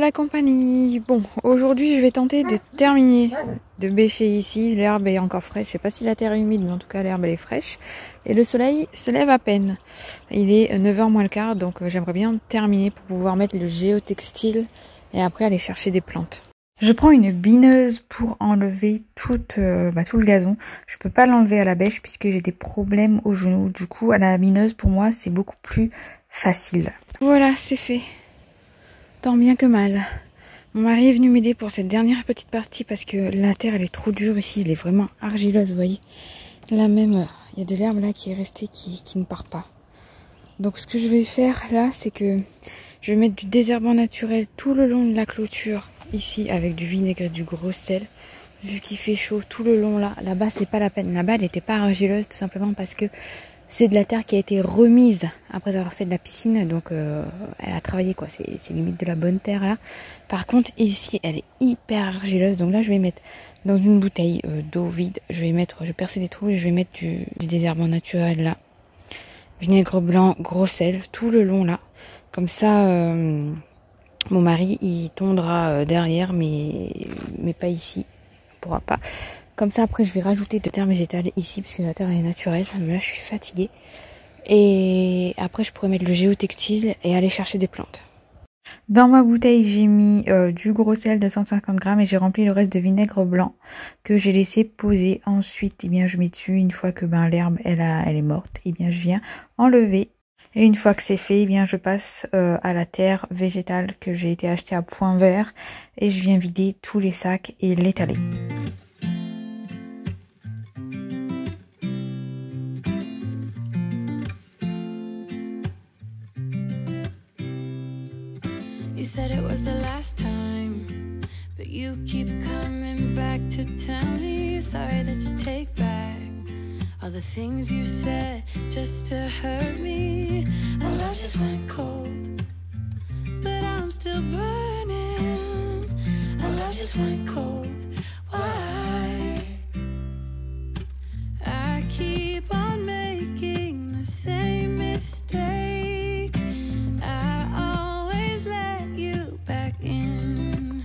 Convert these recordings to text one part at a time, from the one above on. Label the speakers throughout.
Speaker 1: la compagnie. Bon, aujourd'hui je vais tenter de terminer de bêcher ici. L'herbe est encore fraîche. Je sais pas si la terre est humide, mais en tout cas l'herbe elle est fraîche. Et le soleil se lève à peine. Il est 9h moins le quart, donc j'aimerais bien terminer pour pouvoir mettre le géotextile et après aller chercher des plantes. Je prends une bineuse pour enlever tout le gazon. Je peux pas l'enlever à la bêche puisque j'ai des problèmes aux genoux. Du coup, à la bineuse, pour moi, c'est beaucoup plus facile. Voilà, c'est fait. Tant bien que mal. Mon mari est venu m'aider pour cette dernière petite partie parce que la terre, elle est trop dure ici. Elle est vraiment argileuse, vous voyez. Là même, il y a de l'herbe là qui est restée, qui ne part pas. Donc, ce que je vais faire là, c'est que je vais mettre du désherbant naturel tout le long de la clôture. Ici avec du vinaigre et du gros sel, vu qu'il fait chaud tout le long là-bas c'est pas la peine, là-bas elle n'était pas argileuse tout simplement parce que c'est de la terre qui a été remise après avoir fait de la piscine, donc elle a travaillé quoi, c'est limite de la bonne terre là. Par contre ici elle est hyper argileuse, donc là je vais mettre dans une bouteille d'eau vide, je vais percer des trous et je vais mettre du désherbant naturel là, vinaigre blanc, gros sel tout le long là, comme ça mon mari, il tondra derrière, mais pas ici. Il pourra pas. Comme ça, après, je vais rajouter de terre végétale ici, parce que la terre est naturelle. Mais là, je suis fatiguée. Et après, je pourrais mettre le géotextile et aller chercher des plantes. Dans ma bouteille, j'ai mis du gros sel de 150 grammes et j'ai rempli le reste de vinaigre blanc que j'ai laissé poser. Ensuite, eh bien, je mets dessus, une fois que l'herbe, elle est morte, eh bien, je viens enlever. Et une fois que c'est fait, eh bien, je passe à la terre végétale que j'ai été acheter à Point Vert et je viens vider tous les sacs et l'étaler.
Speaker 2: You said it was the last time, but you keep coming back to tell me sorry that you take back all the things you said just to hurt me. Our love just went cold, but I'm still burning. Our love just went cold. Why? I keep on making the same mistake. I always let you back in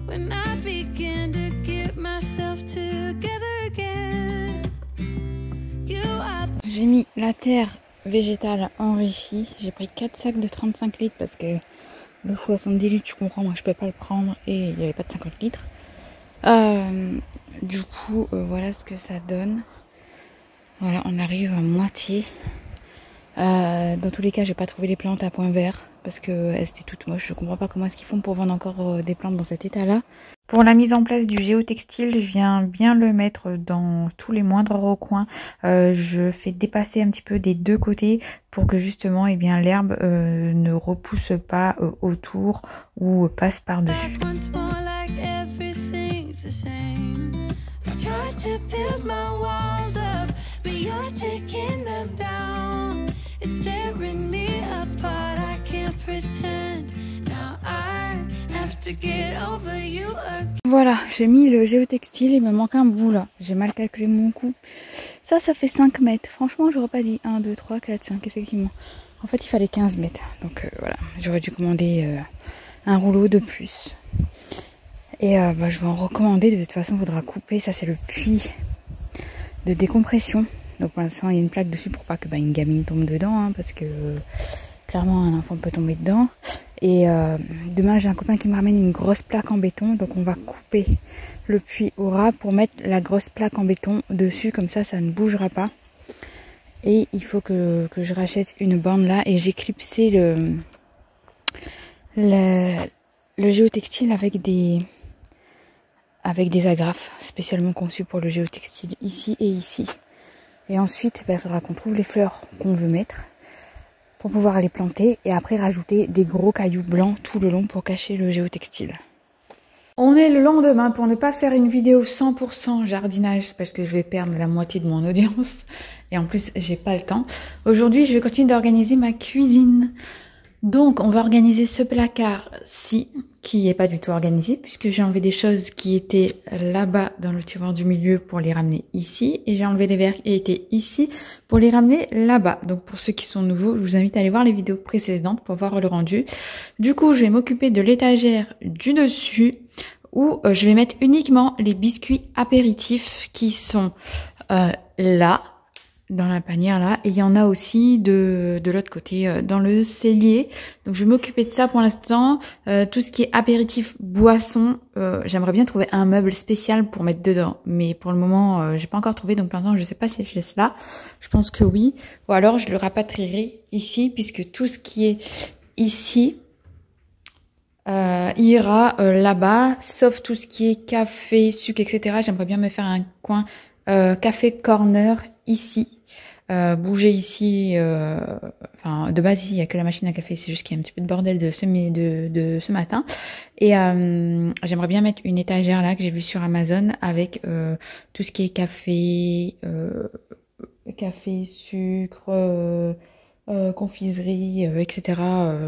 Speaker 2: when I begin to get myself together again.
Speaker 1: J'ai mis la terre végétale enrichie. J'ai pris 4 sacs de 35 litres parce que le 70 litres, tu comprends, moi je peux pas le prendre et il n'y avait pas de 50 litres. Du coup, voilà ce que ça donne. Voilà, on arrive à moitié. Dans tous les cas, j'ai pas trouvé les plantes à Point Vert parce que elles étaient toutes moches. Je comprends pas comment est-ce qu'ils font pour vendre encore des plantes dans cet état-là. Pour la mise en place du géotextile, je viens bien le mettre dans tous les moindres recoins. Je fais dépasser un petit peu des deux côtés pour que justement eh bien l'herbe ne repousse pas autour ou passe par-dessus. Voilà, j'ai mis le géotextile, il me manque un bout là. J'ai mal calculé mon coup. Ça fait 5 mètres. Franchement, j'aurais pas dit 1, 2, 3, 4, 5, effectivement. En fait, il fallait 15 mètres. Donc voilà, j'aurais dû commander un rouleau de plus. Et je vais en recommander. De toute façon, il faudra couper. Ça, c'est le puits de décompression. Donc pour l'instant, il y a une plaque dessus pour pas que une gamine tombe dedans. Hein, parce que clairement, un enfant peut tomber dedans. Et demain, j'ai un copain qui me ramène une grosse plaque en béton. Donc on va couper le puits au ras pour mettre la grosse plaque en béton dessus. Comme ça, ça ne bougera pas. Et il faut que je rachète une bande là. Et j'ai clipsé le géotextile avec des agrafes spécialement conçues pour le géotextile. Ici et ici. Et ensuite, il faudra qu'on trouve les fleurs qu'on veut mettre pour pouvoir les planter et après rajouter des gros cailloux blancs tout le long pour cacher le géotextile. On est le lendemain pour ne pas faire une vidéo 100% jardinage parce que je vais perdre la moitié de mon audience et en plus j'ai pas le temps. Aujourd'hui je vais continuer d'organiser ma cuisine. Donc on va organiser ce placard-ci qui n'est pas du tout organisé puisque j'ai enlevé des choses qui étaient là-bas dans le tiroir du milieu pour les ramener ici et j'ai enlevé les verres qui étaient ici pour les ramener là-bas. Donc pour ceux qui sont nouveaux, je vous invite à aller voir les vidéos précédentes pour voir le rendu. Du coup, je vais m'occuper de l'étagère du dessus où je vais mettre uniquement les biscuits apéritifs qui sont là, dans la panière là, et il y en a aussi de l'autre côté dans le cellier. Donc je vais m'occuper de ça pour l'instant. Tout ce qui est apéritif, boisson, j'aimerais bien trouver un meuble spécial pour mettre dedans, mais pour le moment j'ai pas encore trouvé, donc pour l'instant je sais pas si je laisse là. Je pense que oui, ou alors je le rapatrierai ici puisque tout ce qui est ici ira là-bas, sauf tout ce qui est café, sucre, etc. J'aimerais bien me faire un coin café corner ici. Bouger ici, enfin de base ici il n'y a que la machine à café, c'est juste qu'il y a un petit peu de bordel de ce matin. Et j'aimerais bien mettre une étagère là que j'ai vue sur Amazon avec tout ce qui est café, café, sucre, confiserie, etc.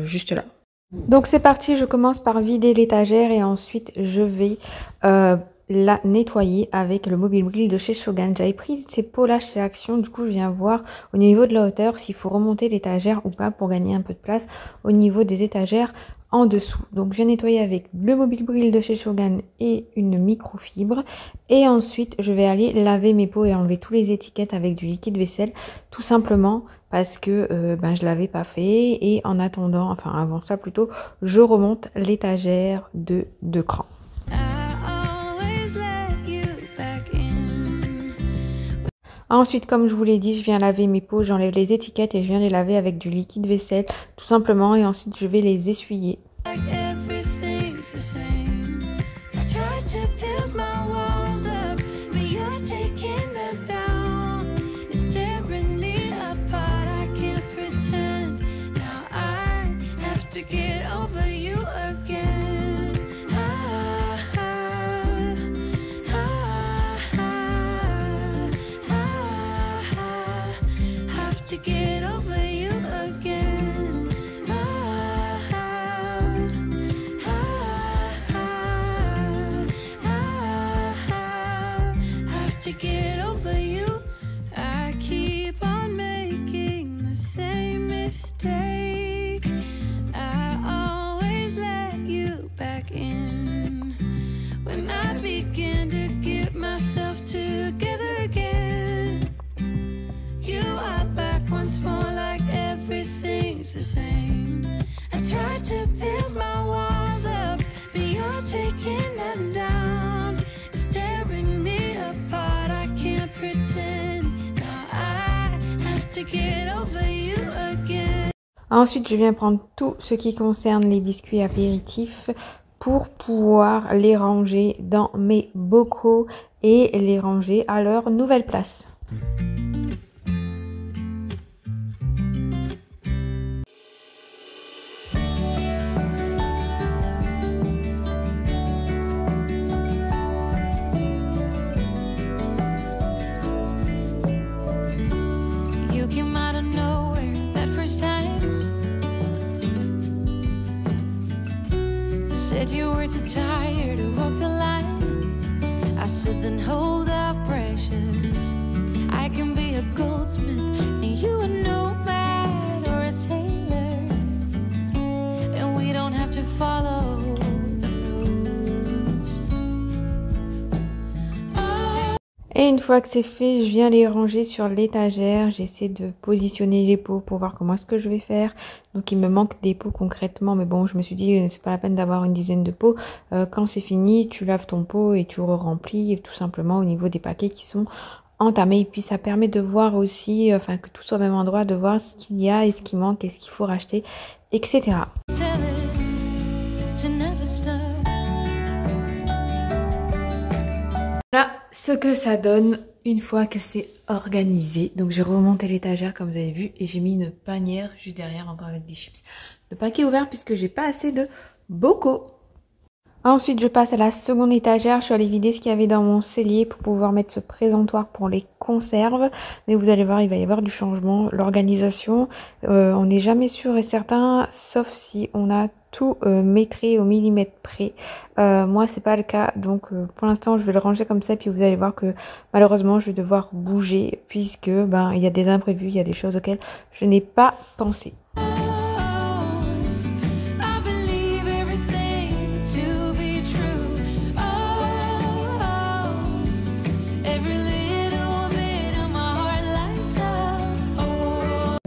Speaker 1: Juste là. Donc c'est parti, je commence par vider l'étagère et ensuite je vais la nettoyer avec le mobile grill de chez Shogun. J'avais pris ces pots là chez Action, du coup je viens voir au niveau de la hauteur s'il faut remonter l'étagère ou pas pour gagner un peu de place au niveau des étagères en dessous. Donc je viens nettoyer avec le mobile grill de chez Shogun et une microfibre et ensuite je vais aller laver mes pots et enlever toutes les étiquettes avec du liquide vaisselle, tout simplement parce que je l'avais pas fait et en attendant, enfin avant ça plutôt, je remonte l'étagère de 2 crans. Ensuite, comme je vous l'ai dit, je viens laver mes pots, j'enlève les étiquettes et je viens les laver avec du liquide vaisselle, tout simplement, et ensuite je vais les essuyer. Ensuite, je viens prendre tout ce qui concerne les biscuits apéritifs pour pouvoir les ranger dans mes bocaux et les ranger à leur nouvelle place.
Speaker 2: Said you were too tired to walk the line. I said then hold up, precious. I can be a goldsmith and you a nomad or a tailor, and we don't have to follow the rules. Oh.
Speaker 1: Et une fois que c'est fait, je viens les ranger sur l'étagère. J'essaie de positionner les pots pour voir comment est-ce que je vais faire. Donc il me manque des pots concrètement, mais bon, je me suis dit c'est pas la peine d'avoir une dizaine de pots. Quand c'est fini, tu laves ton pot et tu remplis tout simplement au niveau des paquets qui sont entamés. Et puis ça permet de voir aussi, enfin que tout soit au même endroit, de voir ce qu'il y a et ce qui manque et ce qu'il faut racheter, etc. Voilà ce que ça donne une fois que c'est organisé. Donc j'ai remonté l'étagère comme vous avez vu et j'ai mis une panière juste derrière encore avec des chips. Le paquet ouvert puisque j'ai pas assez de bocaux. Ensuite, je passe à la seconde étagère. Je suis allée vider ce qu'il y avait dans mon cellier pour pouvoir mettre ce présentoir pour les conserves. Mais vous allez voir, il va y avoir du changement. L'organisation, on n'est jamais sûr et certain, sauf si on a tout métré au millimètre près. Moi, c'est pas le cas. Donc, pour l'instant, je vais le ranger comme ça. Puis vous allez voir que malheureusement, je vais devoir bouger puisque il y a des imprévus, il y a des choses auxquelles je n'ai pas pensé.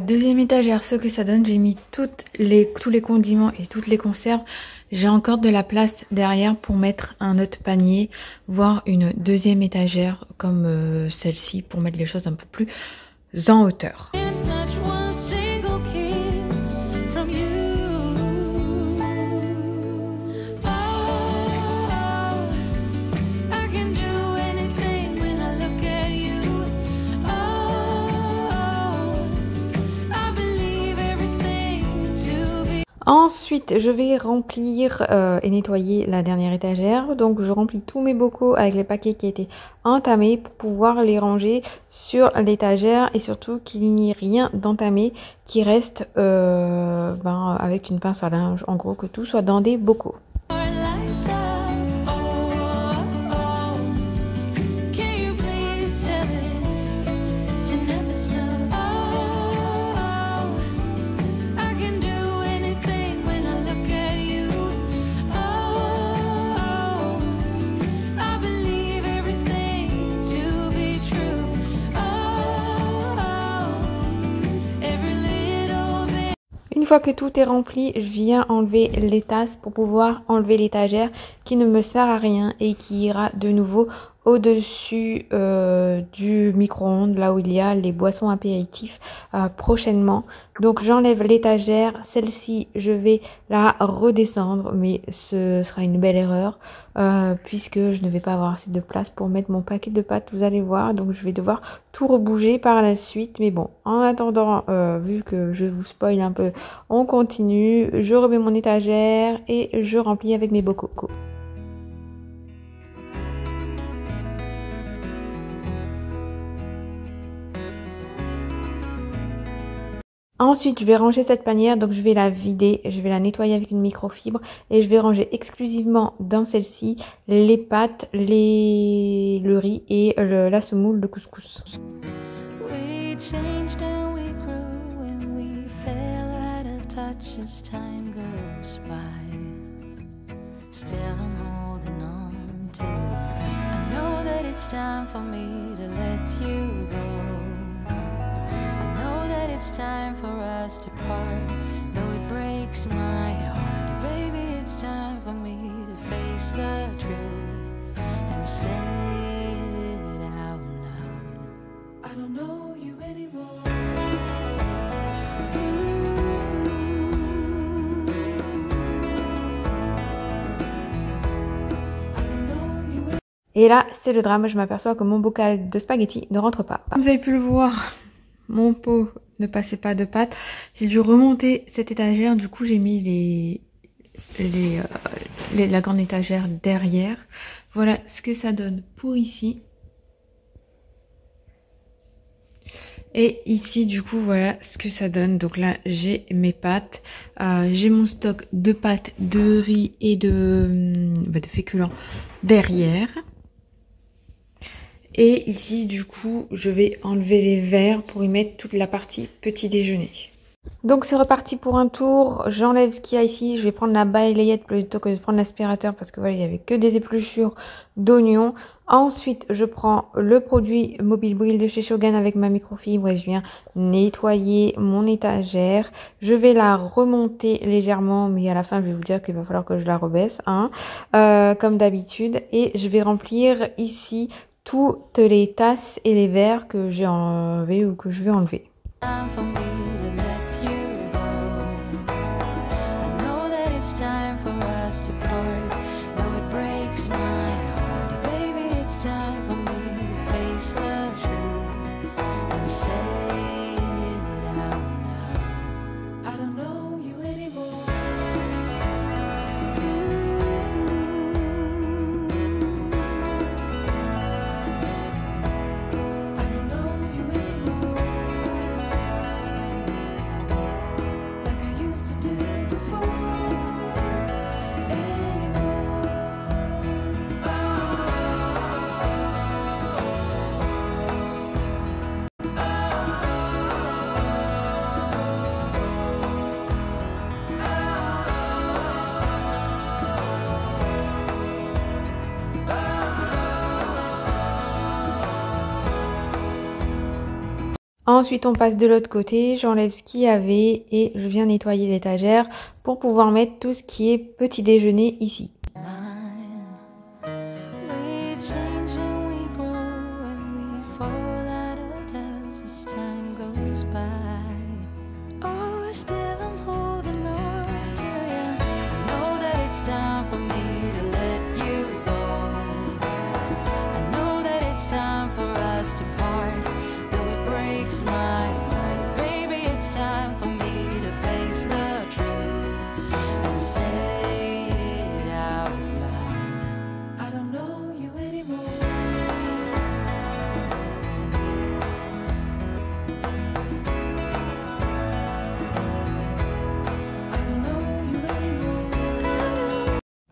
Speaker 1: Deuxième étagère, ce que ça donne, j'ai mis tous les condiments et toutes les conserves. J'ai encore de la place derrière pour mettre un autre panier, voire une deuxième étagère comme celle-ci pour mettre les choses un peu plus en hauteur. Ensuite, je vais remplir et nettoyer la dernière étagère. Donc, je remplis tous mes bocaux avec les paquets qui étaient entamés pour pouvoir les ranger sur l'étagère et surtout qu'il n'y ait rien d'entamé qui reste avec une pince à linge. En gros, que tout soit dans des bocaux. Une fois que tout est rempli, je viens enlever les tasses pour pouvoir enlever l'étagère qui ne me sert à rien et qui ira de nouveau au-dessus du micro-ondes, là où il y a les boissons apéritifs prochainement. Donc j'enlève l'étagère, celle-ci je vais la redescendre, mais ce sera une belle erreur puisque je ne vais pas avoir assez de place pour mettre mon paquet de pâtes, vous allez voir. Donc je vais devoir tout rebouger par la suite, mais bon, en attendant, vu que je vous spoil un peu, on continue. Je remets mon étagère et je remplis avec mes bocaux. Ensuite, je vais ranger cette panière, donc je vais la vider, je vais la nettoyer avec une microfibre et je vais ranger exclusivement dans celle-ci les pâtes, le riz et la semoule de couscous.
Speaker 2: It's time for us to part, though it breaks my heart. Baby, it's time for me to face the truth and say it out loud. I don't know you anymore.
Speaker 1: Et là, c'est le drame, je m'aperçois que mon bocal de spaghettis ne rentre pas. Comme vous avez pu le voir, mon pot ne passait pas de pâte. J'ai dû remonter cette étagère. Du coup, j'ai mis la grande étagère derrière. Voilà ce que ça donne pour ici. Et ici, du coup, voilà ce que ça donne. Donc là, j'ai mes pâtes. J'ai mon stock de pâtes, de riz et de féculents derrière. Et ici, du coup, je vais enlever les verres pour y mettre toute la partie petit déjeuner. Donc, c'est reparti pour un tour. J'enlève ce qu'il y a ici. Je vais prendre la balayette plutôt que de prendre l'aspirateur parce que voilà, il n'y avait que des épluchures d'oignons. Ensuite, je prends le produit Mobile Brill de chez Shogun avec ma microfibre et je viens nettoyer mon étagère. Je vais la remonter légèrement, mais à la fin, je vais vous dire qu'il va falloir que je la rebaisse, comme d'habitude. Et je vais remplir ici toutes les tasses et les verres que j'ai enlevés ou que je vais enlever. Ensuite, on passe de l'autre côté, j'enlève ce qu'il y avait et je viens nettoyer l'étagère pour pouvoir mettre tout ce qui est petit déjeuner ici.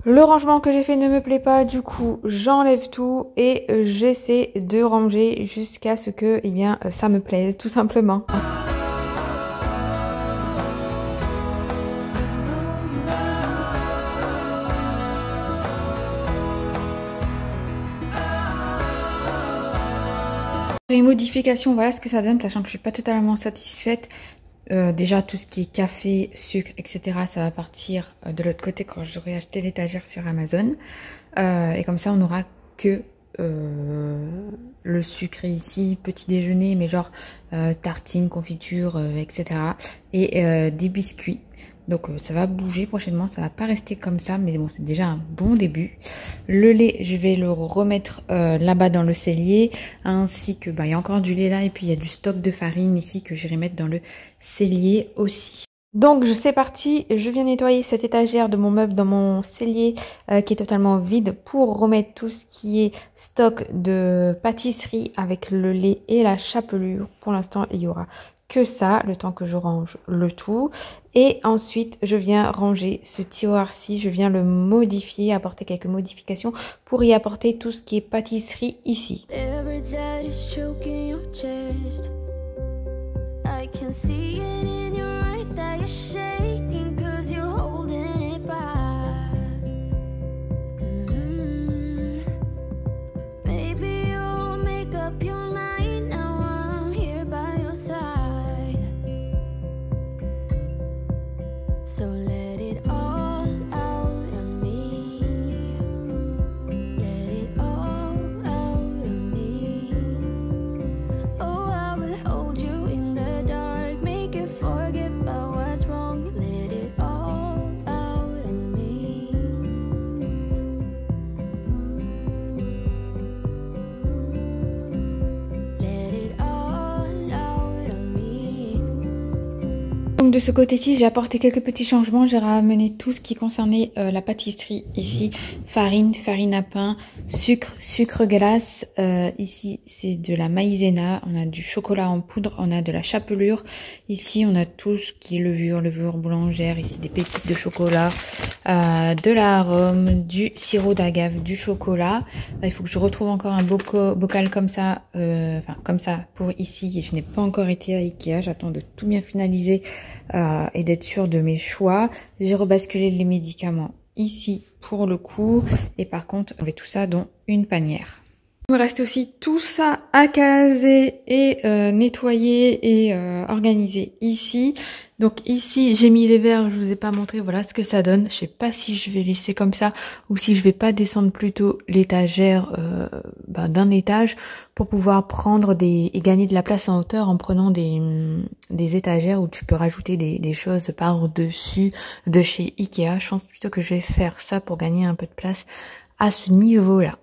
Speaker 1: Le rangement que j'ai fait ne me plaît pas, du coup j'enlève tout et j'essaie de ranger jusqu'à ce que ça me plaise tout simplement. Les modifications, voilà ce que ça donne, sachant que je suis pas totalement satisfaite. Déjà tout ce qui est café, sucre, etc. ça va partir de l'autre côté quand j'aurai acheté l'étagère sur Amazon. Et comme ça on n'aura que le sucre ici, petit déjeuner, mais genre tartines, confiture, etc. Et des biscuits. Donc ça va bouger prochainement, ça va pas rester comme ça, mais bon c'est déjà un bon début. Le lait, je vais le remettre là-bas dans le cellier, ainsi que il y a encore du lait là et puis il y a du stock de farine ici que j'irai mettre dans le cellier aussi. Donc c'est parti, je viens nettoyer cette étagère de mon meuble dans mon cellier qui est totalement vide pour remettre tout ce qui est stock de pâtisserie avec le lait et la chapelure. Pour l'instant il y aura que ça, le temps que je range le tout. Et ensuite, je viens ranger ce tiroir-ci, je viens le modifier, apporter quelques modifications pour y apporter tout ce qui est pâtisserie ici. Donc de ce côté-ci, j'ai apporté quelques petits changements. J'ai ramené tout ce qui concernait la pâtisserie ici. Farine, farine à pain, sucre, sucre glace. Ici, c'est de la maïzena. On a du chocolat en poudre. On a de la chapelure. Ici, on a tout ce qui est levure, levure boulangère. Ici, des pépites de chocolat, de l'arôme, du sirop d'agave, du chocolat. Il faut que je retrouve encore un bocal comme ça, comme ça pour ici. Je n'ai pas encore été à Ikea. J'attends de tout bien finaliser. Et d'être sûre de mes choix. J'ai rebasculé les médicaments ici pour le coup et par contre on met tout ça dans une panière. Il me reste aussi tout ça à caser et nettoyer et organiser ici. Donc ici j'ai mis les verres, je vous ai pas montré, voilà ce que ça donne. Je sais pas si je vais laisser comme ça ou si je vais pas descendre plutôt l'étagère d'un étage pour pouvoir prendre et gagner de la place en hauteur en prenant des étagères où tu peux rajouter des choses par-dessus de chez Ikea. Je pense plutôt que je vais faire ça pour gagner un peu de place à ce niveau-là.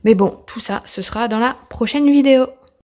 Speaker 1: Mais bon, tout ça, ce sera dans la prochaine vidéo.